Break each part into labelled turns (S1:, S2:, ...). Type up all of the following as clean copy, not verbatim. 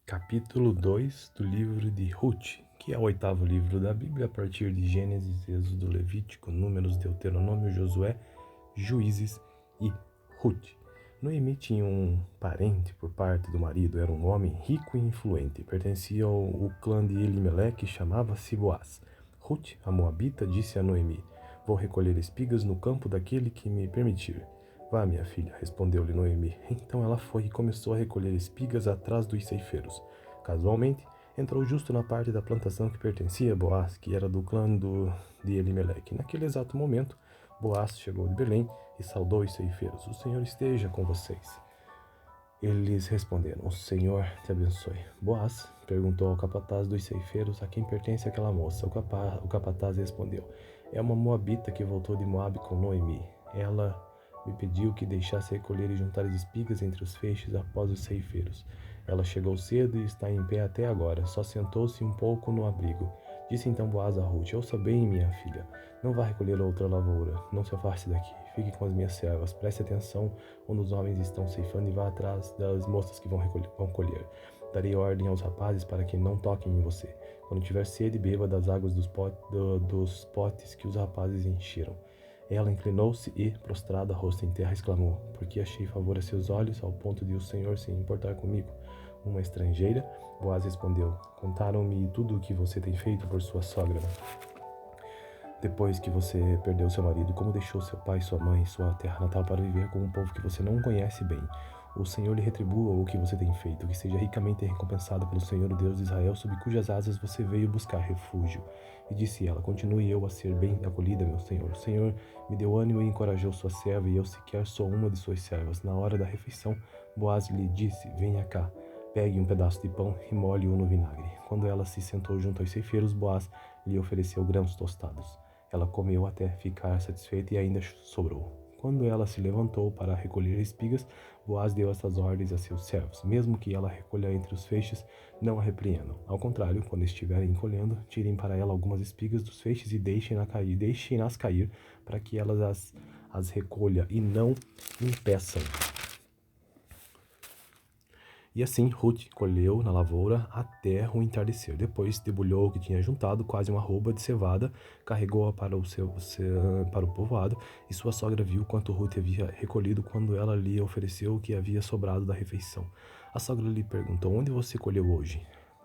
S1: Capítulo 2 do livro de Ruth, que é o oitavo livro da Bíblia, a partir de Gênesis, Êxodo, Levítico, Números, Deuteronômio, Josué, Juízes e Ruth. Noemi tinha um parente por parte do marido, era um homem rico e influente, pertencia ao clã de Elimeleque e chamava-se Boaz. Ruth, a moabita, disse a Noemi: "Vou recolher espigas no campo daquele que me permitir." "Vá, minha filha", respondeu-lhe Noemi. Então ela foi e começou a recolher espigas atrás dos ceifeiros. Casualmente, entrou justo na parte da plantação que pertencia a Boaz, que era do clã de Elimeleque. Naquele exato momento, Boaz chegou de Belém e saudou os ceifeiros: "O Senhor esteja com vocês." Eles responderam: "O Senhor te abençoe." Boaz perguntou ao capataz dos ceifeiros: "A quem pertence aquela moça?" O capataz respondeu: "É uma moabita que voltou de Moabe com Noemi. Ela me pediu que deixasse recolher e juntar as espigas entre os feixes após os ceifeiros. Ela chegou cedo e está em pé até agora, só sentou-se um pouco no abrigo." Disse então Boaz a Ruth: "Ouça bem, minha filha, não vá recolher outra lavoura, não se afaste daqui, fique com as minhas servas, preste atenção onde os homens estão ceifando e vá atrás das moças que vão colher. Darei ordem aos rapazes para que não toquem em você. Quando tiver sede, beba das águas dos potes que os rapazes encheram." Ela inclinou-se e, prostrada, rosto em terra, exclamou: "Porque achei favor a seus olhos, ao ponto de o Senhor se importar comigo, uma estrangeira?" Boaz respondeu: "Contaram-me tudo o que você tem feito por sua sogra. Depois que você perdeu seu marido, como deixou seu pai, sua mãe e sua terra natal para viver com um povo que você não conhece bem. O Senhor lhe retribua o que você tem feito, que seja ricamente recompensado pelo Senhor, o Deus de Israel, sob cujas asas você veio buscar refúgio." E disse ela: "Continue eu a ser bem acolhida, meu Senhor. O Senhor me deu ânimo e encorajou sua serva, e eu sequer sou uma de suas servas." Na hora da refeição, Boaz lhe disse: "Venha cá, pegue um pedaço de pão e molhe-o no vinagre." Quando ela se sentou junto aos ceifeiros, Boaz lhe ofereceu grãos tostados. Ela comeu até ficar satisfeita e ainda sobrou. Quando ela se levantou para recolher espigas, Boaz deu estas ordens a seus servos: "Mesmo que ela recolha entre os feixes, não a repreendam. Ao contrário, quando estiverem colhendo, tirem para ela algumas espigas dos feixes e deixem-nas cair, para que ela as recolha e não impeçam." E assim Ruth colheu na lavoura até o entardecer. Depois debulhou o que tinha juntado, quase uma arroba de cevada, carregou-a para para o povoado, e sua sogra viu quanto Ruth havia recolhido quando ela lhe ofereceu o que havia sobrado da refeição. A sogra lhe perguntou: "Onde você colheu hoje?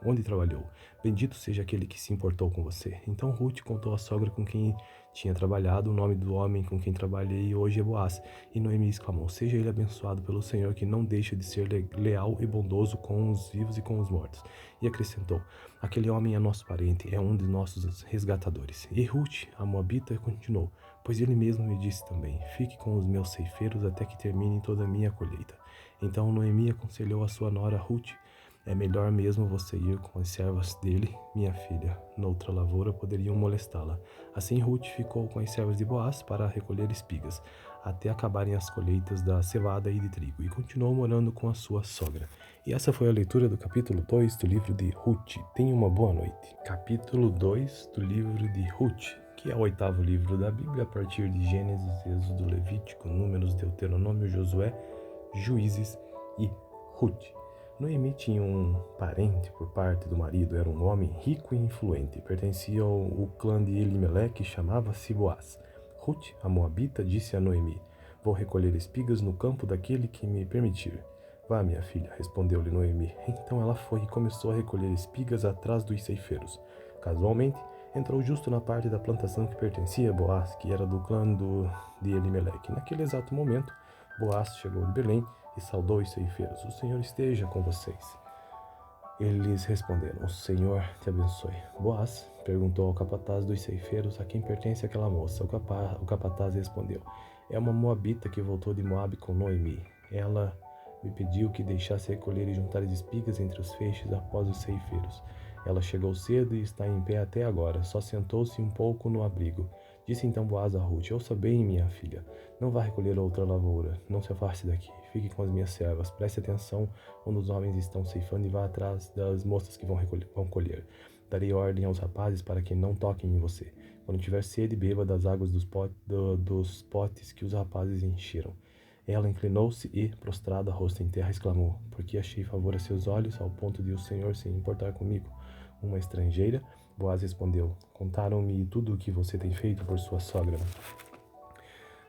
S1: Onde trabalhou? Bendito seja aquele que se importou com você." Então Ruth contou à sogra com quem tinha trabalhado: "O nome do homem com quem trabalhei hoje é Boaz." E Noemi exclamou: "Seja ele abençoado pelo Senhor, que não deixa de ser leal e bondoso com os vivos e com os mortos." E acrescentou: "Aquele homem é nosso parente, é um de nossos resgatadores." E Ruth, a moabita, continuou: "Pois ele mesmo me disse também: fique com os meus ceifeiros até que termine toda a minha colheita." Então Noemi aconselhou a sua nora Ruth: "É melhor mesmo você ir com as servas dele, minha filha. Noutra lavoura poderiam molestá-la." Assim Ruth ficou com as servas de Boaz para recolher espigas, até acabarem as colheitas da cevada e de trigo, e continuou morando com a sua sogra. E essa foi a leitura do capítulo 2 do livro de Ruth. Tenha uma boa noite. Capítulo 2 do livro de Ruth, que é o oitavo livro da Bíblia, a partir de Gênesis, Êxodo, Levítico, Números, Deuteronômio, Josué, Juízes e Ruth. Noemi tinha um parente por parte do marido, era um homem rico e influente, pertencia ao clã de Elimeleque e chamava-se Boaz. Ruth, a moabita, disse a Noemi: "Vou recolher espigas no campo daquele que me permitir." "Vá, minha filha", respondeu-lhe Noemi. Então ela foi e começou a recolher espigas atrás dos ceifeiros. Casualmente, entrou justo na parte da plantação que pertencia a Boaz, que era do clã de Elimeleque. Naquele exato momento, Boaz chegou de Belém e saudou os ceifeiros: "O Senhor esteja com vocês." Eles responderam: "O Senhor te abençoe." Boaz perguntou ao capataz dos ceifeiros: "A quem pertence aquela moça?" O capataz respondeu: "É uma moabita que voltou de Moabe com Noemi. Ela me pediu que deixasse recolher e juntar as espigas entre os feixes após os ceifeiros. Ela chegou cedo e está em pé até agora, só sentou-se um pouco no abrigo." Disse então Boaz a Ruth: "Ouça bem, minha filha, não vá recolher outra lavoura, não se afaste daqui, fique com as minhas servas, preste atenção onde os homens estão ceifando e vá atrás das moças que vão colher. Darei ordem aos rapazes para que não toquem em você. Quando tiver sede, beba das águas dos potes que os rapazes encheram." Ela inclinou-se e, prostrada, rosto em terra, exclamou: Por que achei favor a seus olhos, ao ponto de o Senhor se importar comigo, uma estrangeira? Boaz respondeu: Contaram-me tudo o que você tem feito por sua sogra.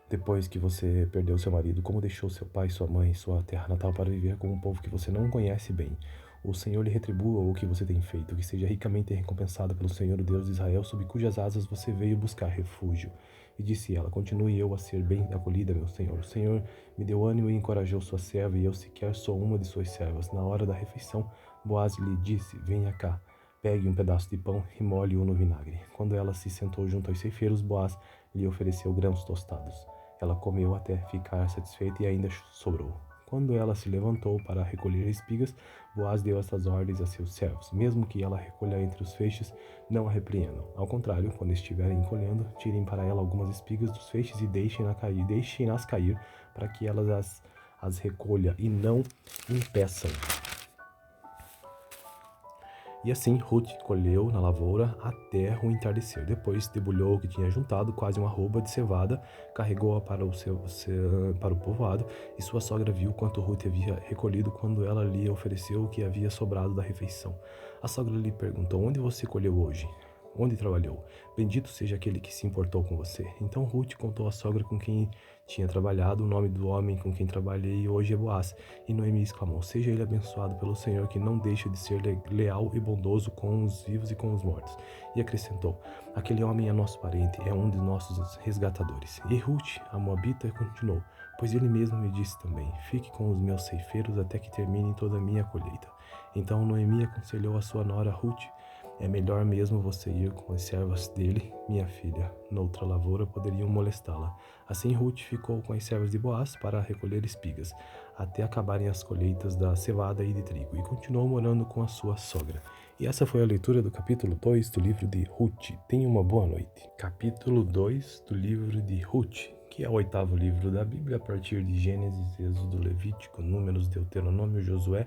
S1: Depois que você perdeu seu marido, como deixou seu pai, sua mãe e sua terra natal para viver com um povo que você não conhece bem? O Senhor lhe retribua o que você tem feito, que seja ricamente recompensada pelo Senhor, o Deus de Israel, sob cujas asas você veio buscar refúgio. E disse ela: Continue eu a ser bem acolhida, meu Senhor. O Senhor me deu ânimo e encorajou sua serva, e eu sequer sou uma de suas servas. Na hora da refeição, Boaz lhe disse: Venha cá. Pegue um pedaço de pão e molhe-o no vinagre. Quando ela se sentou junto aos ceifeiros, Boaz lhe ofereceu grãos tostados. Ela comeu até ficar satisfeita e ainda sobrou. Quando ela se levantou para recolher espigas, Boaz deu estas ordens a seus servos: mesmo que ela recolha entre os feixes, não a repreendam. Ao contrário, quando estiverem colhendo, tirem para ela algumas espigas dos feixes e deixem-nas cair, para que elas as recolha e não impeçam. E assim Ruth colheu na lavoura até o entardecer. Depois debulhou o que tinha juntado, quase uma arroba de cevada, carregou-a para o povoado, e sua sogra viu quanto Ruth havia recolhido quando ela lhe ofereceu o que havia sobrado da refeição. A sogra lhe perguntou: Onde você colheu hoje? Onde trabalhou? Bendito seja aquele que se importou com você. Então Ruth contou à sogra com quem tinha trabalhado: O nome do homem com quem trabalhei hoje é Boaz. E Noemi exclamou: Seja ele abençoado pelo Senhor, que não deixa de ser leal e bondoso com os vivos e com os mortos. E acrescentou: Aquele homem é nosso parente, é um de nossos resgatadores. E Ruth, a moabita, continuou: Pois ele mesmo me disse também: Fique com os meus ceifeiros até que termine toda a minha colheita. Então Noemi aconselhou a sua nora Ruth: É melhor mesmo você ir com as servas dele, minha filha. Noutra lavoura poderiam molestá-la. Assim Ruth ficou com as servas de Boaz para recolher espigas, até acabarem as colheitas da cevada e de trigo, e continuou morando com a sua sogra. E essa foi a leitura do capítulo 2 do livro de Ruth. Tenha uma boa noite. Capítulo 2 do livro de Ruth, que é o 8º livro da Bíblia, a partir de Gênesis, Êxodo, Levítico, Números, Deuteronômio, Josué,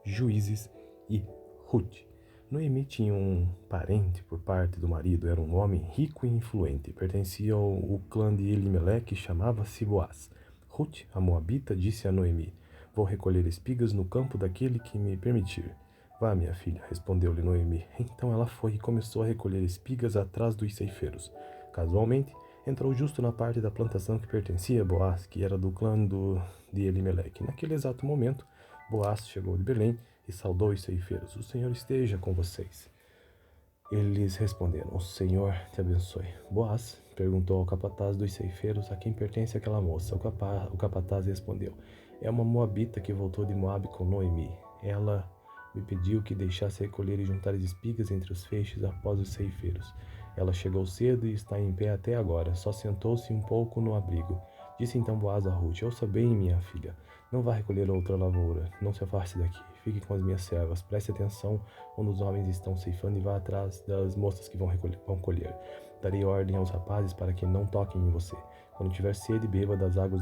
S1: Juízes e Ruth. Noemi tinha um parente por parte do marido, era um homem rico e influente, pertencia ao clã de Elimeleque e chamava-se Boaz. Ruth, a moabita, disse a Noemi: Vou recolher espigas no campo daquele que me permitir. Vá, minha filha, respondeu-lhe Noemi. Então ela foi e começou a recolher espigas atrás dos ceifeiros. Casualmente, entrou justo na parte da plantação que pertencia a Boaz, que era do clã de Elimeleque. Naquele exato momento, Boaz chegou de Belém e saudou os ceifeiros: O Senhor esteja com vocês. Eles responderam: O Senhor te abençoe. Boaz perguntou ao capataz dos ceifeiros: A quem pertence aquela moça? O capataz respondeu: É uma moabita que voltou de Moabe com Noemi. Ela me pediu que deixasse recolher e juntar as espigas entre os feixes após os ceifeiros. Ela chegou cedo e está em pé até agora, só sentou-se um pouco no abrigo. Disse então Boaz a Ruth: Ouça bem, minha filha, não vá recolher outra lavoura, não se afaste daqui, fique com as minhas servas, preste atenção onde os homens estão ceifando e vá atrás das moças que vão colher. Darei ordem aos rapazes para que não toquem em você. Quando tiver sede, beba das águas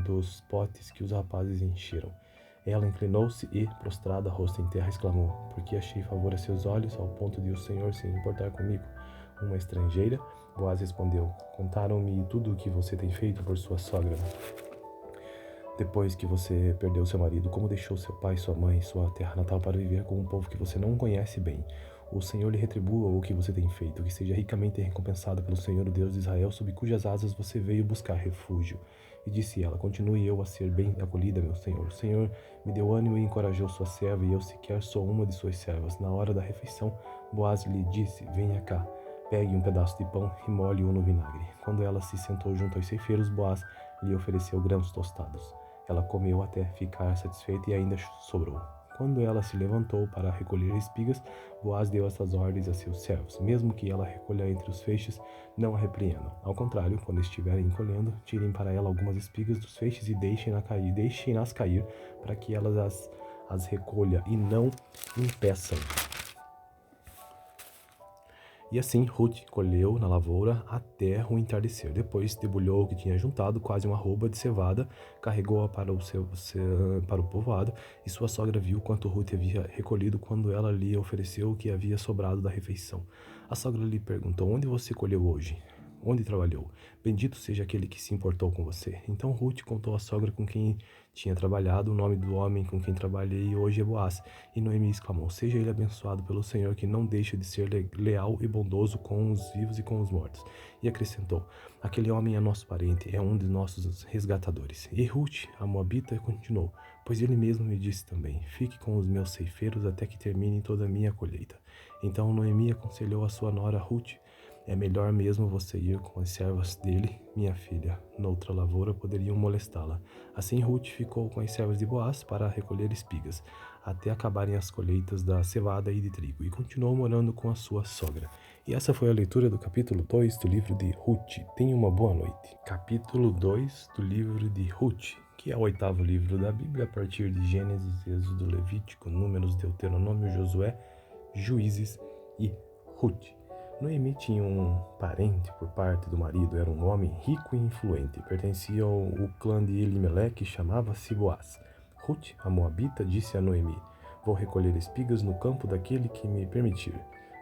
S1: dos potes que os rapazes encheram. Ela inclinou-se e, prostrada, rosto em terra, exclamou: Por que achei favor a seus olhos, ao ponto de o Senhor se importar comigo, uma estrangeira? Boaz respondeu: Contaram-me tudo o que você tem feito por sua sogra. Depois que você perdeu seu marido, como deixou seu pai, sua mãe e sua terra natal para viver com um povo que você não conhece bem? O Senhor lhe retribua o que você tem feito, que seja ricamente recompensada pelo Senhor, o Deus de Israel, sob cujas asas você veio buscar refúgio. E disse ela: Continue eu a ser bem acolhida, meu Senhor. O Senhor me deu ânimo e encorajou sua serva, e eu sequer sou uma de suas servas. Na hora da refeição, Boaz lhe disse: Venha cá. Pegue um pedaço de pão e molhe-o no vinagre. Quando ela se sentou junto aos ceifeiros, Boaz lhe ofereceu grãos tostados. Ela comeu até ficar satisfeita e ainda sobrou. Quando ela se levantou para recolher espigas, Boaz deu estas ordens a seus servos: mesmo que ela recolha entre os feixes, não a repreendam. Ao contrário, quando estiverem colhendo, tirem para ela algumas espigas dos feixes e deixem-nas cair, para que elas as recolha e não impeçam. E assim Ruth colheu na lavoura até o entardecer. Depois debulhou o que tinha juntado, quase uma arroba de cevada, carregou-a para o povoado, e sua sogra viu quanto Ruth havia recolhido quando ela lhe ofereceu o que havia sobrado da refeição. A sogra lhe perguntou: Onde você colheu hoje? onde trabalhou. Bendito seja aquele que se importou com você. Então Ruth contou à sogra com quem tinha trabalhado o nome do homem com quem trabalhei hoje é Boaz. E Noemi exclamou: seja ele abençoado pelo Senhor, que não deixa de ser leal e bondoso com os vivos e com os mortos. E acrescentou: aquele homem é nosso parente, é um de nossos resgatadores. E Ruth, a moabita, continuou: pois ele mesmo me disse também: fique com os meus ceifeiros até que termine toda a minha colheita. Então Noemi aconselhou a sua nora Ruth: é melhor mesmo você ir com as servas dele, minha filha. Noutra lavoura poderiam molestá-la. Assim Ruth ficou com as servas de Boaz para recolher espigas, até acabarem as colheitas da cevada e de trigo, e continuou morando com a sua sogra. E essa foi a leitura do capítulo 2 do livro de Ruth. Tenha uma boa noite. Capítulo 2 do livro de Ruth, que é o 8º livro da Bíblia, a partir de Gênesis, Êxodo, Levítico, Números, Deuteronômio, Josué, Juízes e Ruth. Noemi tinha um parente por parte do marido, era um homem rico e influente, pertencia ao clã de Elimeleque e chamava-se Boaz. Ruth, a moabita, disse a Noemi: vou recolher espigas no campo daquele que me permitir.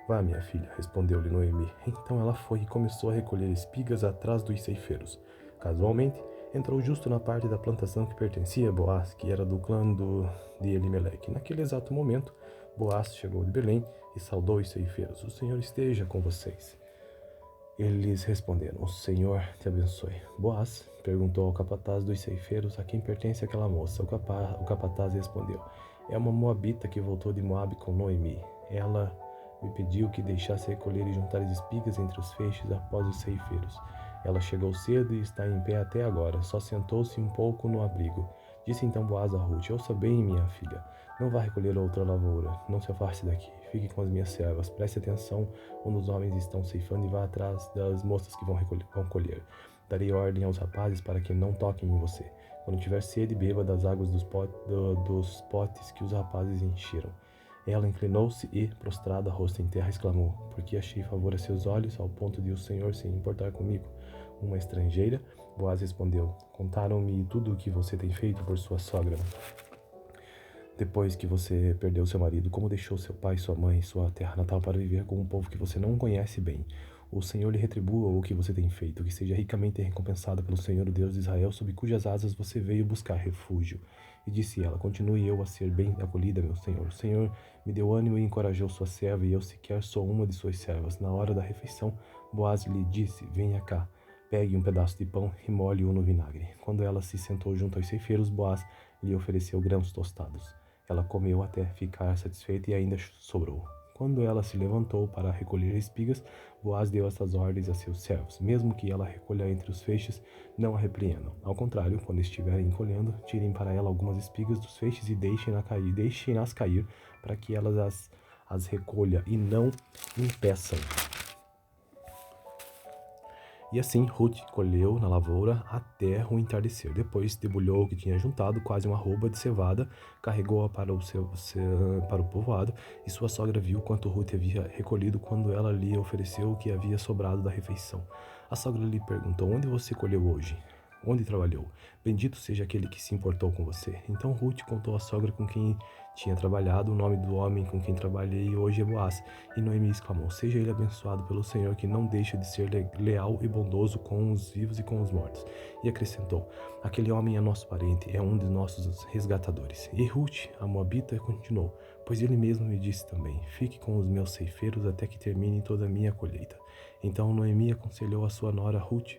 S1: Vá, minha filha, respondeu-lhe Noemi. Então ela foi e começou a recolher espigas atrás dos ceifeiros. Casualmente, entrou justo na parte da plantação que pertencia a Boaz, que era do clã de Elimeleque. Naquele exato momento, Boaz chegou de Belém e saudou os ceifeiros: o Senhor esteja com vocês. Eles responderam: o Senhor te abençoe. Boaz perguntou ao capataz dos ceifeiros a quem pertence aquela moça. O capataz respondeu: é uma moabita que voltou de Moabe com Noemi. Ela me pediu que deixasse recolher e juntar as espigas entre os feixes após os ceifeiros. Ela chegou cedo e está em pé até agora, só sentou-se um pouco no abrigo. Disse então Boaz a Ruth: ouça bem, minha filha, não vá recolher outra lavoura, não se afaste daqui, fique com as minhas servas, preste atenção onde os homens estão ceifando e vá atrás das moças que vão colher. Darei ordem aos rapazes para que não toquem em você. Quando tiver sede, beba das águas dos potes que os rapazes encheram. Ela inclinou-se e, prostrada, rosto em terra, exclamou: porque achei favor a seus olhos, ao ponto de o Senhor se importar comigo, uma estrangeira? Boaz respondeu: contaram-me tudo o que você tem feito por sua sogra. Depois que você perdeu seu marido, como deixou seu pai, sua mãe, sua terra natal para viver com um povo que você não conhece bem. O Senhor lhe retribua o que você tem feito, que seja ricamente recompensado pelo Senhor, o Deus de Israel, sob cujas asas você veio buscar refúgio. E disse ela: continue eu a ser bem acolhida, meu Senhor. O Senhor me deu ânimo e encorajou sua serva, e eu sequer sou uma de suas servas. Na hora da refeição, Boaz lhe disse: venha cá, pegue um pedaço de pão e molhe-o no vinagre. Quando ela se sentou junto aos ceifeiros, Boaz lhe ofereceu grãos tostados. Ela comeu até ficar satisfeita e ainda sobrou. Quando ela se levantou para recolher espigas, Boaz deu estas ordens a seus servos: mesmo que ela recolha entre os feixes, não a repreendam. Ao contrário, quando estiverem colhendo, tirem para ela algumas espigas dos feixes e deixem-nas cair, para que elas as recolha e não impeçam. E assim Ruth colheu na lavoura até o entardecer. Depois debulhou o que tinha juntado, quase uma arroba de cevada, carregou-a para o povoado, e sua sogra viu quanto Ruth havia recolhido quando ela lhe ofereceu o que havia sobrado da refeição. A sogra lhe perguntou: onde você colheu hoje? Onde trabalhou? Bendito seja aquele que se importou com você. Então Ruth contou à sogra com quem tinha trabalhado o nome do homem com quem trabalhei hoje é Boaz. E Noemi exclamou: seja ele abençoado pelo Senhor, que não deixa de ser leal e bondoso com os vivos e com os mortos. E acrescentou: aquele homem é nosso parente, é um de nossos resgatadores. E Ruth, a moabita, continuou: pois ele mesmo me disse também: fique com os meus ceifeiros até que termine toda a minha colheita. Então Noemi aconselhou a sua nora Ruth: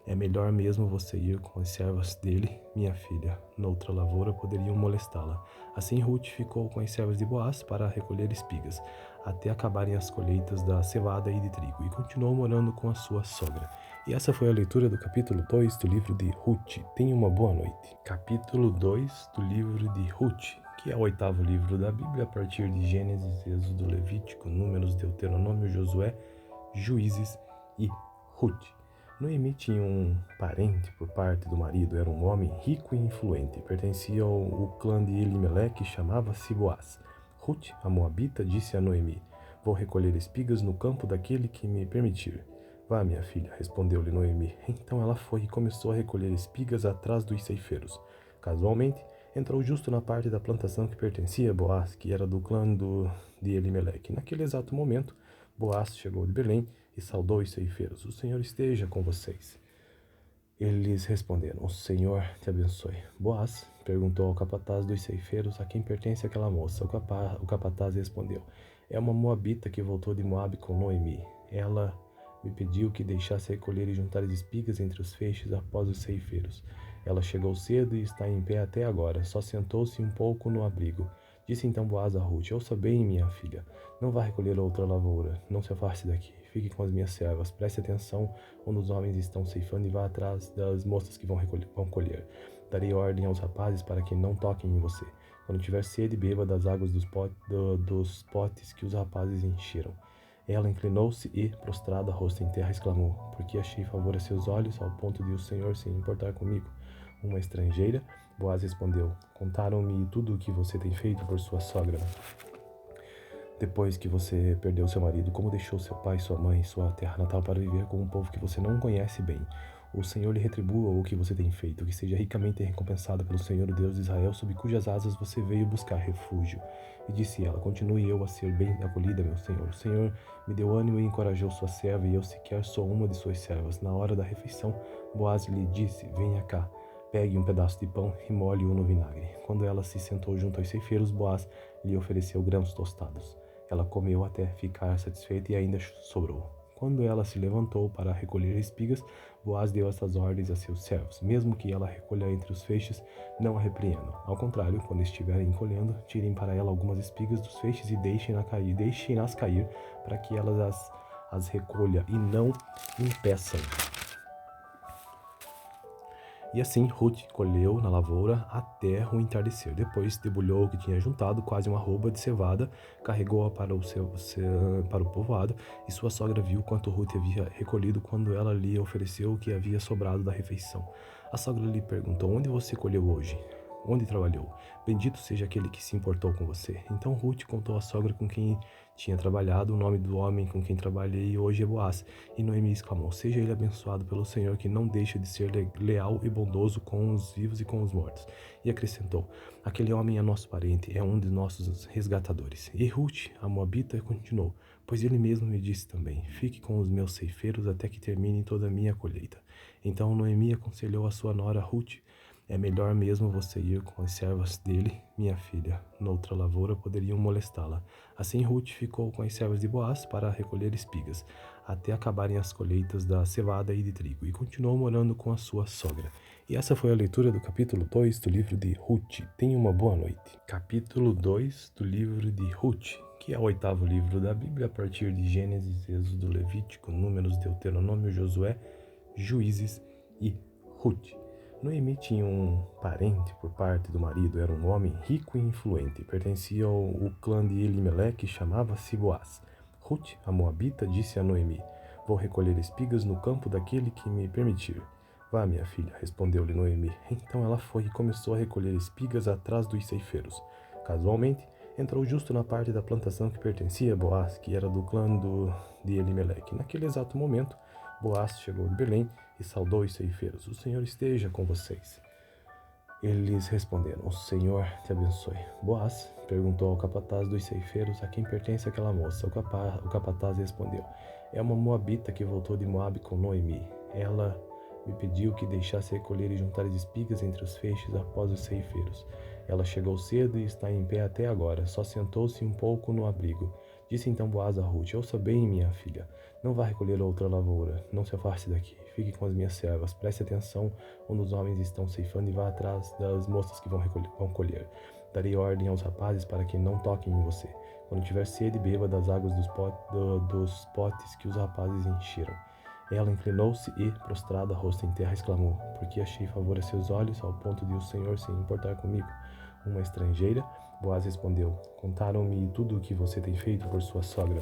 S1: é melhor mesmo você ir com as servas dele, minha filha. Noutra lavoura poderiam molestá-la. Assim Ruth ficou com as servas de Boaz para recolher espigas, até acabarem as colheitas da cevada e de trigo, e continuou morando com a sua sogra. E essa foi a leitura do capítulo 2 do livro de Ruth. Tenha uma boa noite. Capítulo 2 do livro de Ruth, que é o 8º livro da Bíblia, a partir de Gênesis, Êxodo, Levítico, Números, Deuteronômio, Josué, Juízes e Ruth. Noemi tinha um parente por parte do marido, era um homem rico e influente, pertencia ao clã de Elimeleque e chamava-se Boaz. Ruth, a moabita, disse a Noemi: vou recolher espigas no campo daquele que me permitir. Vá, minha filha, respondeu-lhe Noemi. Então ela foi e começou a recolher espigas atrás dos ceifeiros. Casualmente, entrou justo na parte da plantação que pertencia a Boaz, que era do clã de Elimeleque. Naquele exato momento, Boaz chegou de Belém e saudou os ceifeiros: O Senhor esteja com vocês. Eles responderam: O Senhor te abençoe. Boaz perguntou ao capataz dos ceifeiros: A quem pertence aquela moça? O capataz respondeu: É uma moabita que voltou de Moabe com Noemi. Ela me pediu que deixasse recolher e juntar as espigas entre os feixes após os ceifeiros. Ela chegou cedo e está em pé até agora, só sentou-se um pouco no abrigo. Disse então Boaz a Rute: Ouça bem, minha filha, não vá recolher outra lavoura, não se afaste daqui, fique com as minhas servas, preste atenção onde os homens estão ceifando e vá atrás das moças que vão colher. Darei ordem aos rapazes para que não toquem em você. Quando tiver sede, beba das águas dos potes que os rapazes encheram. Ela inclinou-se e, prostrada, rosto em terra, exclamou: Porque achei favor a seus olhos, ao ponto de o Senhor se importar comigo? Uma estrangeira? Boaz respondeu: Contaram-me tudo o que você tem feito por sua sogra. Depois que você perdeu seu marido, como deixou seu pai, sua mãe e sua terra natal para viver com um povo que você não conhece bem. O Senhor lhe retribua o que você tem feito, que seja ricamente recompensada pelo Senhor, o Deus de Israel, sob cujas asas você veio buscar refúgio. E disse ela: Continue eu a ser bem acolhida, meu Senhor. O Senhor me deu ânimo e encorajou sua serva, e eu sequer sou uma de suas servas. Na hora da refeição, Boaz lhe disse: Venha cá. Pegue um pedaço de pão e molhe-o no vinagre. Quando ela se sentou junto aos ceifeiros, Boaz lhe ofereceu grãos tostados. Ela comeu até ficar satisfeita e ainda sobrou. Quando ela se levantou para recolher espigas, Boaz deu estas ordens a seus servos: Mesmo que ela recolha entre os feixes, não a repreendam. Ao contrário, quando estiverem colhendo, tirem para ela algumas espigas dos feixes e deixem-nas cair, para que ela as recolha e não impeçam. E assim Ruth colheu na lavoura até o entardecer. Depois debulhou o que tinha juntado, quase uma arroba de cevada, carregou-a para o povoado, e sua sogra viu quanto Ruth havia recolhido quando ela lhe ofereceu o que havia sobrado da refeição. A sogra lhe perguntou: Onde você colheu hoje? Onde trabalhou? Bendito seja aquele que se importou com você. Então Ruth contou à sogra com quem tinha trabalhado o nome do homem com quem trabalhei hoje é Boaz. E Noemi exclamou: Seja ele abençoado pelo Senhor, que não deixa de ser leal e bondoso com os vivos e com os mortos. E acrescentou: Aquele homem é nosso parente, é um de nossos resgatadores. E Ruth, a moabita, continuou: Pois ele mesmo me disse também: Fique com os meus ceifeiros até que termine toda a minha colheita. Então Noemi aconselhou a sua nora Ruth: É melhor mesmo você ir com as servas dele, minha filha. Noutra lavoura poderiam molestá-la. Assim Ruth ficou com as servas de Boaz para recolher espigas, até acabarem as colheitas da cevada e de trigo, e continuou morando com a sua sogra. E essa foi a leitura do capítulo 2 do livro de Ruth. Tenha uma boa noite. Capítulo 2 do livro de Ruth, que é o 8º livro da Bíblia, a partir de Gênesis, Êxodo, Levítico, Números, Deuteronômio, Josué, Juízes e Ruth. Noemi tinha um parente por parte do marido, era um homem rico e influente, pertencia ao clã de Elimeleque e chamava-se Boaz. Ruth, a moabita, disse a Noemi: Vou recolher espigas no campo daquele que me permitir. Vá, minha filha, respondeu-lhe Noemi. Então ela foi e começou a recolher espigas atrás dos ceifeiros. Casualmente, entrou justo na parte da plantação que pertencia a Boaz, que era do clã de Elimeleque. Naquele exato momento, Boaz chegou de Belém e saudou os ceifeiros: O Senhor esteja com vocês. Eles responderam: O Senhor te abençoe. Boaz perguntou ao capataz dos ceifeiros: A quem pertence aquela moça? O capataz respondeu: É uma moabita que voltou de Moabe com Noemi. Ela me pediu que deixasse recolher e juntar as espigas entre os feixes após os ceifeiros. Ela chegou cedo e está em pé até agora, só sentou-se um pouco no abrigo. Disse então Boaz a Ruth: Ouça bem, minha filha, não vá recolher outra lavoura, não se afaste daqui, fique com as minhas servas, preste atenção onde os homens estão ceifando e vá atrás das moças que vão colher. Darei ordem aos rapazes para que não toquem em você. Quando tiver sede, beba das águas dos potes que os rapazes encheram. Ela inclinou-se e, prostrada, rosto em terra, exclamou: Porque achei favor a seus olhos, ao ponto de o Senhor se importar comigo? Uma estrangeira? Boaz respondeu: Contaram-me tudo o que você tem feito por sua sogra.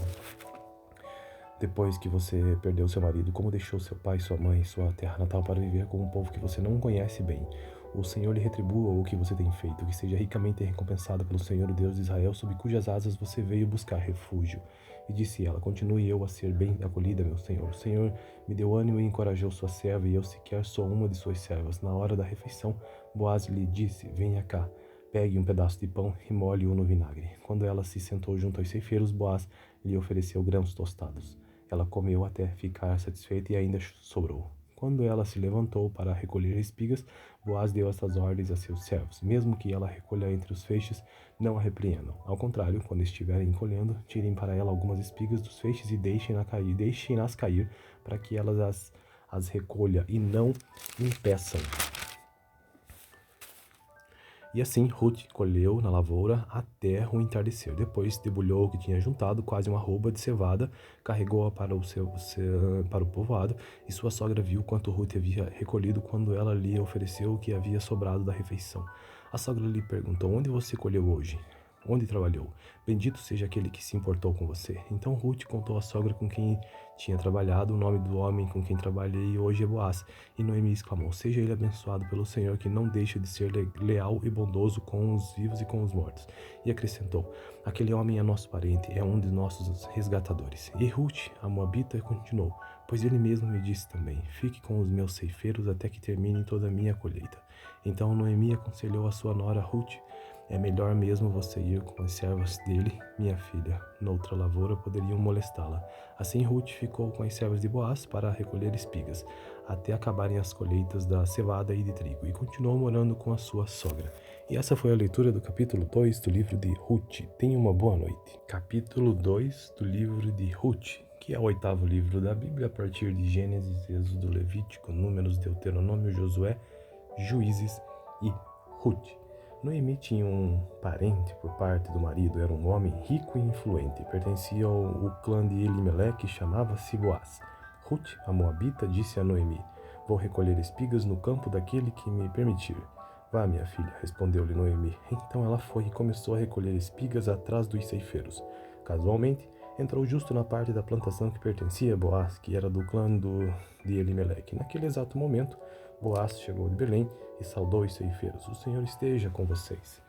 S1: Depois que você perdeu seu marido, como deixou seu pai, sua mãe e sua terra natal para viver com um povo que você não conhece bem. O Senhor lhe retribua o que você tem feito, que seja ricamente recompensada pelo Senhor, o Deus de Israel, sob cujas asas você veio buscar refúgio. E disse ela: Continue eu a ser bem acolhida, meu Senhor. O Senhor me deu ânimo e encorajou sua serva, e eu sequer sou uma de suas servas. Na hora da refeição, Boaz lhe disse: Venha cá. Pegue um pedaço de pão e molhe-o no vinagre. Quando ela se sentou junto aos ceifeiros, Boaz lhe ofereceu grãos tostados. Ela comeu até ficar satisfeita e ainda sobrou. Quando ela se levantou para recolher espigas, Boaz deu estas ordens a seus servos: mesmo que ela recolha entre os feixes, não a repreendam. Ao contrário, quando estiverem colhendo, tirem para ela algumas espigas dos feixes e deixem-nas cair, para que elas as recolha e não impeçam. E assim Ruth colheu na lavoura até o entardecer. Depois debulhou o que tinha juntado, quase uma arroba de cevada, carregou-a para o povoado, e sua sogra viu quanto Ruth havia recolhido quando ela lhe ofereceu o que havia sobrado da refeição. A sogra lhe perguntou: onde você colheu hoje? Onde trabalhou? Bendito seja aquele que se importou com você. Então Ruth contou à sogra com quem tinha trabalhado: o nome do homem com quem trabalhei hoje é Boaz. E Noemi exclamou: seja ele abençoado pelo Senhor, que não deixa de ser leal e bondoso com os vivos e com os mortos. E acrescentou: aquele homem é nosso parente, é um de nossos resgatadores. E Ruth, a moabita, continuou: pois ele mesmo me disse também: fique com os meus ceifeiros até que termine toda a minha colheita. Então Noemi aconselhou a sua nora Ruth: é melhor mesmo você ir com as servas dele, minha filha. Noutra lavoura poderiam molestá-la. Assim Ruth ficou com as servas de Boaz para recolher espigas, até acabarem as colheitas da cevada e de trigo, e continuou morando com a sua sogra. E essa foi a leitura do capítulo 2 do livro de Ruth. Tenha uma boa noite. Capítulo 2 do livro de Ruth, que é o 8º livro da Bíblia, a partir de Gênesis, Êxodo, Levítico, Números, Deuteronômio, Josué, Juízes e Ruth. Noemi tinha um parente por parte do marido, era um homem rico e influente, pertencia ao clã de Elimeleque e chamava-se Boaz. Ruth, a moabita, disse a Noemi: vou recolher espigas no campo daquele que me permitir. Vá, minha filha, respondeu-lhe Noemi. Então ela foi e começou a recolher espigas atrás dos ceifeiros. Casualmente, entrou justo na parte da plantação que pertencia a Boaz, que era do clã de Elimeleque. Naquele exato momento, Boaz chegou de Belém e saudou os ceifeiros: o Senhor esteja com vocês.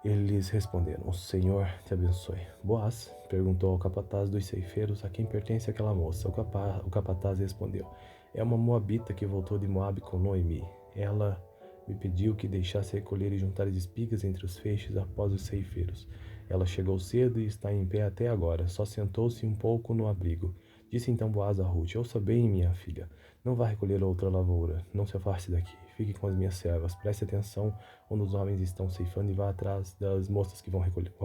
S1: Eles responderam: o Senhor te abençoe. Boaz perguntou ao capataz dos ceifeiros: a quem pertence aquela moça? O capataz respondeu: é uma moabita que voltou de Moabe com Noemi. Ela me pediu que deixasse recolher e juntar as espigas entre os feixes após os ceifeiros. Ela chegou cedo e está em pé até agora, só sentou-se um pouco no abrigo. Disse então Boaz a Ruth: ouça bem, minha filha, não vá recolher outra lavoura, não se afaste daqui, fique com as minhas servas, preste atenção onde os homens estão ceifando e vá atrás das moças que vão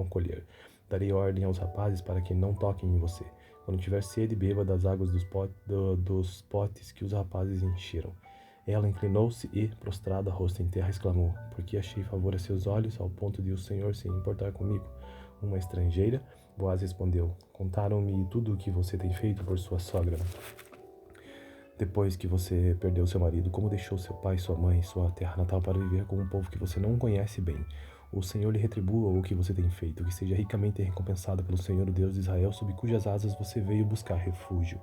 S1: colher. Darei ordem aos rapazes para que não toquem em você. Quando tiver sede, beba das águas dos potes que os rapazes encheram. Ela inclinou-se e, prostrada, rosto em terra, exclamou: porque achei favor a seus olhos, ao ponto de o Senhor se importar comigo, uma estrangeira? Boaz respondeu: contaram-me tudo o que você tem feito por sua sogra. Depois que você perdeu seu marido, como deixou seu pai, sua mãe, sua terra natal para viver com um povo que você não conhece bem. O Senhor lhe retribua o que você tem feito, que seja ricamente recompensado pelo Senhor, o Deus de Israel, sob cujas asas você veio buscar refúgio.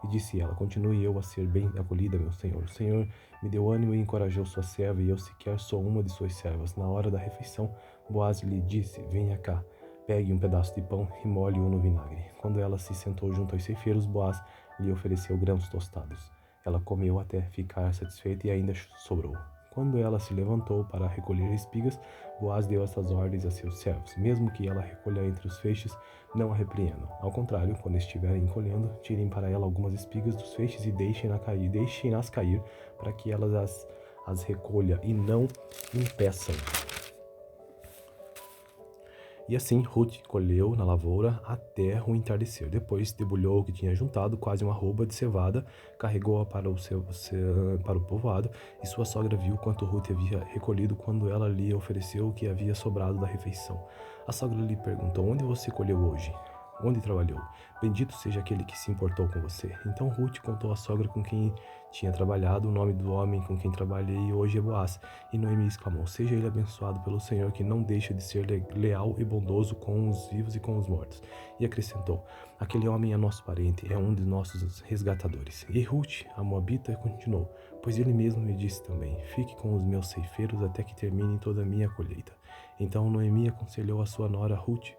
S1: E disse ela: continue eu a ser bem acolhida, meu Senhor. O Senhor me deu ânimo e encorajou sua serva, e eu sequer sou uma de suas servas. Na hora da refeição, Boaz lhe disse: venha cá, pegue um pedaço de pão e molhe-o no vinagre. Quando ela se sentou junto aos ceifeiros, Boaz lhe ofereceu grãos tostados. Ela comeu até ficar satisfeita e ainda sobrou. Quando ela se levantou para recolher espigas, Boaz deu estas ordens a seus servos: mesmo que ela recolha entre os feixes, não a repreendam. Ao contrário, quando estiverem colhendo, tirem para ela algumas espigas dos feixes e deixem-nas cair, para que elas as recolha e não impeçam. E assim Ruth colheu na lavoura até o entardecer. Depois debulhou o que tinha juntado, quase uma arroba de cevada, carregou-a para o povoado, e sua sogra viu quanto Ruth havia recolhido quando ela lhe ofereceu o que havia sobrado da refeição. A sogra lhe perguntou: onde você colheu hoje? Onde trabalhou? Bendito seja aquele que se importou com você. Então Ruth contou à sogra com quem tinha trabalhado: o nome do homem com quem trabalhei hoje é Boaz. E Noemi exclamou: seja ele abençoado pelo Senhor, que não deixa de ser leal e bondoso com os vivos e com os mortos. E acrescentou: aquele homem é nosso parente, é um de nossos resgatadores. E Ruth, a moabita, continuou: pois ele mesmo me disse também: fique com os meus ceifeiros até que termine toda a minha colheita. Então Noemi aconselhou a sua nora Ruth: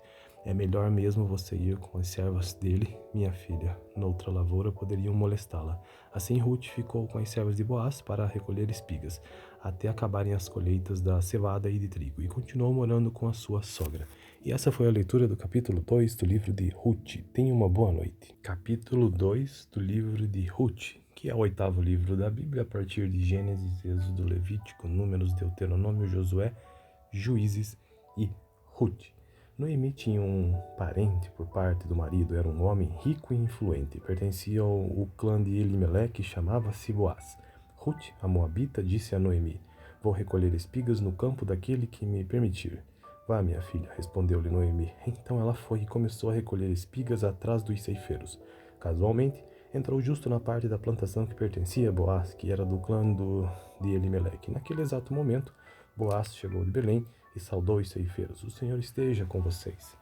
S1: é melhor mesmo você ir com as servas dele, minha filha. Noutra lavoura poderiam molestá-la. Assim Ruth ficou com as servas de Boaz para recolher espigas, até acabarem as colheitas da cevada e de trigo, e continuou morando com a sua sogra. E essa foi a leitura do capítulo 2 do livro de Ruth. Tenha uma boa noite. Capítulo 2 do livro de Ruth, que é o oitavo livro da Bíblia, a partir de Gênesis, Êxodo, Levítico, Números, Deuteronômio, Josué, Juízes e Ruth. Noemi tinha um parente por parte do marido, era um homem rico e influente, pertencia ao clã de Elimeleque e chamava-se Boaz. Ruth, a moabita, disse a Noemi: "Vou recolher espigas no campo daquele que me permitir." "Vá, minha filha", respondeu-lhe Noemi. Então ela foi e começou a recolher espigas atrás dos ceifeiros. Casualmente, entrou justo na parte da plantação que pertencia a Boaz, que era do clã de Elimeleque. Naquele exato momento, Boaz chegou de Belém e saudou os ceifeiros: "O Senhor esteja com vocês."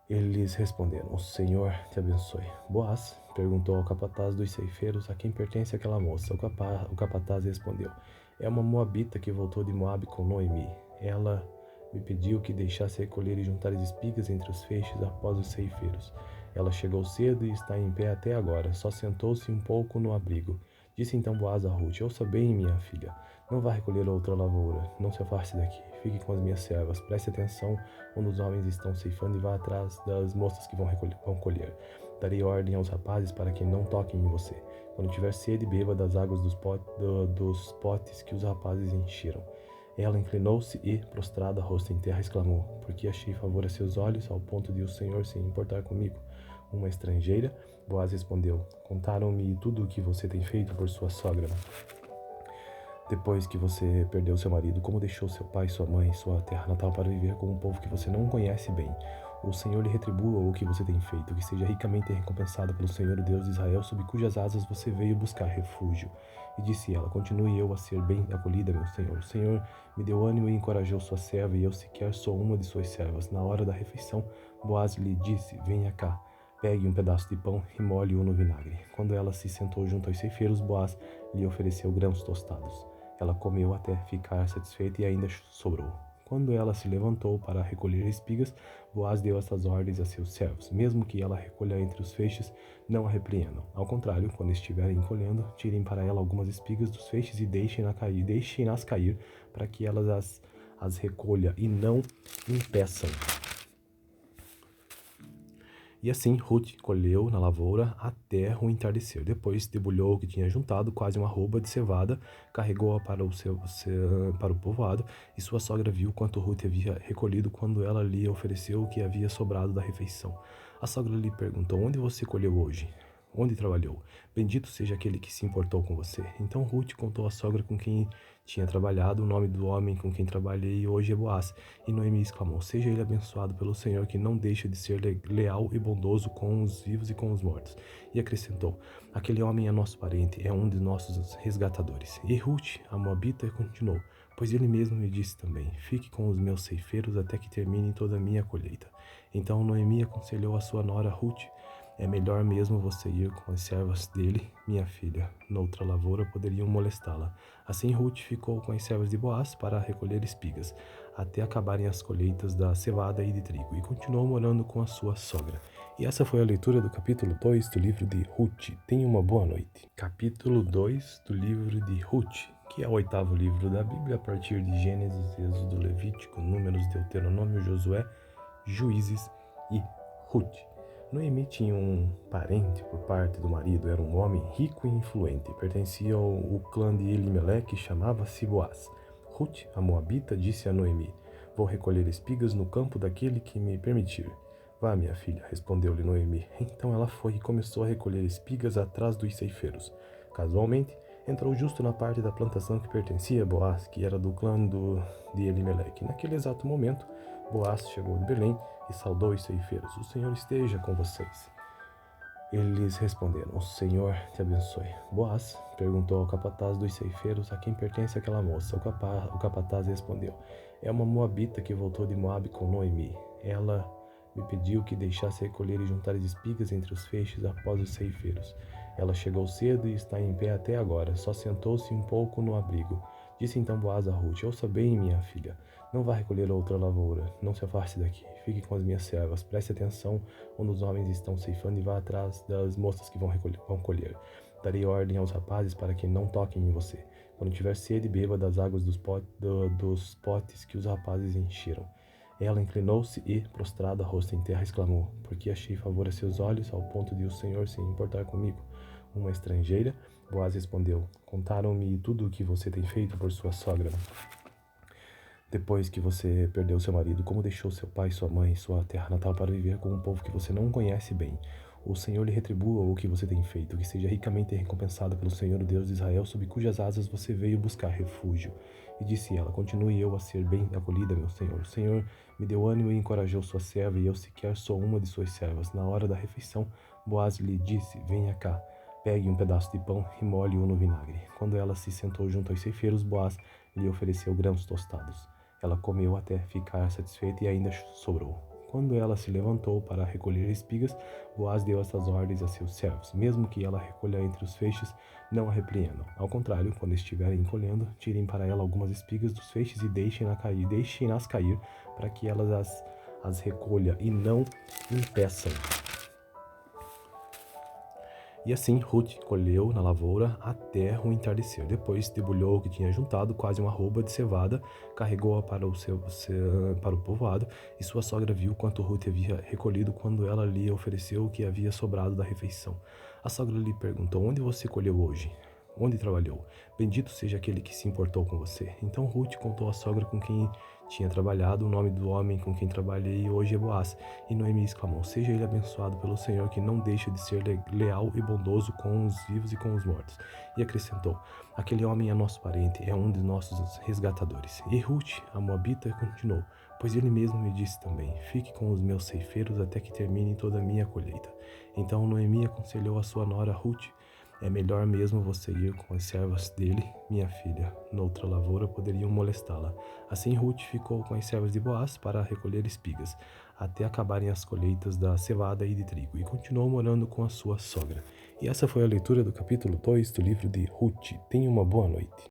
S1: Eles responderam: "O Senhor te abençoe." Boaz perguntou ao capataz dos ceifeiros: "A quem pertence aquela moça?" O capataz respondeu: "É uma moabita que voltou de Moabe com Noemi. Ela me pediu que deixasse recolher e juntar as espigas entre os feixes após os ceifeiros. Ela chegou cedo e está em pé até agora, só sentou-se um pouco no abrigo." Disse então Boaz a Ruth: "Ouça bem, minha filha, não vá recolher outra lavoura, não se afaste daqui, fique com as minhas servas, preste atenção onde os homens estão ceifando e vá atrás das moças que vão colher. Darei ordem aos rapazes para que não toquem em você. Quando tiver sede, beba das águas dos potes que os rapazes encheram." Ela inclinou-se e, prostrada, rosto em terra, exclamou: "Porque achei favor a seus olhos, ao ponto de o Senhor se importar comigo, uma estrangeira?" Boaz respondeu: "Contaram-me tudo o que você tem feito por sua sogra. Depois que você perdeu seu marido, como deixou seu pai, sua mãe, sua terra natal para viver com um povo que você não conhece bem. O Senhor lhe retribua o que você tem feito, que seja ricamente recompensado pelo Senhor, o Deus de Israel, sob cujas asas você veio buscar refúgio." E disse ela: "Continue eu a ser bem acolhida, meu Senhor. O Senhor me deu ânimo e encorajou sua serva, e eu sequer sou uma de suas servas." Na hora da refeição, Boaz lhe disse: "Venha cá, pegue um pedaço de pão e molhe-o no vinagre." Quando ela se sentou junto aos ceifeiros, Boaz lhe ofereceu grãos tostados. Ela comeu até ficar satisfeita e ainda sobrou. Quando ela se levantou para recolher espigas, Boaz deu estas ordens a seus servos: "Mesmo que ela recolha entre os feixes, não a repreendam. Ao contrário, quando estiverem colhendo, tirem para ela algumas espigas dos feixes e deixem-nas cair, para que elas as recolha e não impeçam." E assim Ruth colheu na lavoura até o entardecer. Depois debulhou o que tinha juntado, quase uma arroba de cevada, carregou-a para o povoado, e sua sogra viu quanto Ruth havia recolhido quando ela lhe ofereceu o que havia sobrado da refeição. A sogra lhe perguntou: "Onde você colheu hoje? Onde trabalhou? Bendito seja aquele que se importou com você." Então Ruth contou à sogra com quem tinha trabalhado: "O nome do homem com quem trabalhei hoje é Boaz." E Noemi exclamou: "Seja ele abençoado pelo Senhor, que não deixa de ser leal e bondoso com os vivos e com os mortos." E acrescentou: "Aquele homem é nosso parente, é um de nossos resgatadores." E Ruth, a moabita, continuou: "Pois ele mesmo me disse também: fique com os meus ceifeiros até que termine toda a minha colheita." Então Noemi aconselhou a sua nora Ruth: "É melhor mesmo você ir com as servas dele, minha filha. Noutra lavoura poderiam molestá-la." Assim Ruth ficou com as servas de Boaz para recolher espigas, até acabarem as colheitas da cevada e de trigo, e continuou morando com a sua sogra. E essa foi a leitura do capítulo 2 do livro de Ruth. Tenha uma boa noite. Capítulo 2 do livro de Ruth, que é o oitavo livro da Bíblia, a partir de Gênesis, Êxodo, Levítico, Números, Deuteronômio, Josué, Juízes e Ruth. Noemi tinha um parente por parte do marido, era um homem rico e influente, pertencia ao clã de Elimeleque e chamava-se Boaz. Ruth, a moabita, disse a Noemi: "Vou recolher espigas no campo daquele que me permitir." "Vá, minha filha", respondeu-lhe Noemi. Então ela foi e começou a recolher espigas atrás dos ceifeiros. Casualmente, entrou justo na parte da plantação que pertencia a Boaz, que era do clã de Elimeleque. Naquele exato momento, Boaz chegou de Belém e saudou os ceifeiros: "O Senhor esteja com vocês." Eles responderam: "O Senhor te abençoe." Boaz perguntou ao capataz dos ceifeiros: "A quem pertence aquela moça?" O capataz respondeu: "É uma moabita que voltou de Moabe com Noemi. Ela me pediu que deixasse recolher e juntar as espigas entre os feixes após os ceifeiros. Ela chegou cedo e está em pé até agora, só sentou-se um pouco no abrigo." Disse então Boaz a Ruth: "Ouça bem, minha filha, não vá recolher outra lavoura, não se afaste daqui, fique com as minhas servas, preste atenção onde os homens estão ceifando e vá atrás das moças que vão colher. Darei ordem aos rapazes para que não toquem em você. Quando tiver sede, beba das águas dos potes que os rapazes encheram." Ela inclinou-se e, prostrada, rosto em terra, exclamou: Porque achei favor a seus olhos, ao ponto de o Senhor se importar comigo, uma estrangeira? Boaz respondeu: Contaram-me tudo o que você tem feito por sua sogra. Depois que você perdeu seu marido, como deixou seu pai, sua mãe e sua terra natal para viver com um povo que você não conhece bem. O Senhor lhe retribua o que você tem feito, que seja ricamente recompensado pelo Senhor, o Deus de Israel, sob cujas asas você veio buscar refúgio. E disse ela: Continue eu a ser bem acolhida, meu Senhor. O Senhor me deu ânimo e encorajou sua serva, e eu sequer sou uma de suas servas. Na hora da refeição, Boaz lhe disse: Venha cá. Pegue um pedaço de pão e molhe-o no vinagre. Quando ela se sentou junto aos ceifeiros, Boaz lhe ofereceu grãos tostados. Ela comeu até ficar satisfeita e ainda sobrou. Quando ela se levantou para recolher espigas, Boaz deu estas ordens a seus servos: mesmo que ela recolha entre os feixes, não a repreendam. Ao contrário, quando estiverem colhendo, tirem para ela algumas espigas dos feixes e deixem-nas cair, para que ela as recolha e não impeçam. E assim Ruth colheu na lavoura até o entardecer. Depois debulhou o que tinha juntado, quase uma arroba de cevada, carregou-a para o povoado, e sua sogra viu quanto Ruth havia recolhido quando ela lhe ofereceu o que havia sobrado da refeição. A sogra lhe perguntou: Onde você colheu hoje? Onde trabalhou? Bendito seja aquele que se importou com você. Então Ruth contou à sogra com quem tinha trabalhado o nome do homem com quem trabalhei hoje é Boaz. E Noemi exclamou: Seja ele abençoado pelo Senhor, que não deixa de ser leal e bondoso com os vivos e com os mortos. E acrescentou: Aquele homem é nosso parente, é um de nossos resgatadores. E Ruth, a moabita, continuou: Pois ele mesmo me disse também: Fique com os meus ceifeiros até que termine toda a minha colheita. Então Noemi aconselhou a sua nora Ruth: É melhor mesmo você ir com as servas dele, minha filha. Noutra lavoura poderiam molestá-la. Assim Ruth ficou com as servas de Boaz para recolher espigas, até acabarem as colheitas da cevada e de trigo, e continuou morando com a sua sogra. E essa foi a leitura do capítulo 2 do livro de Ruth. Tenha uma boa noite.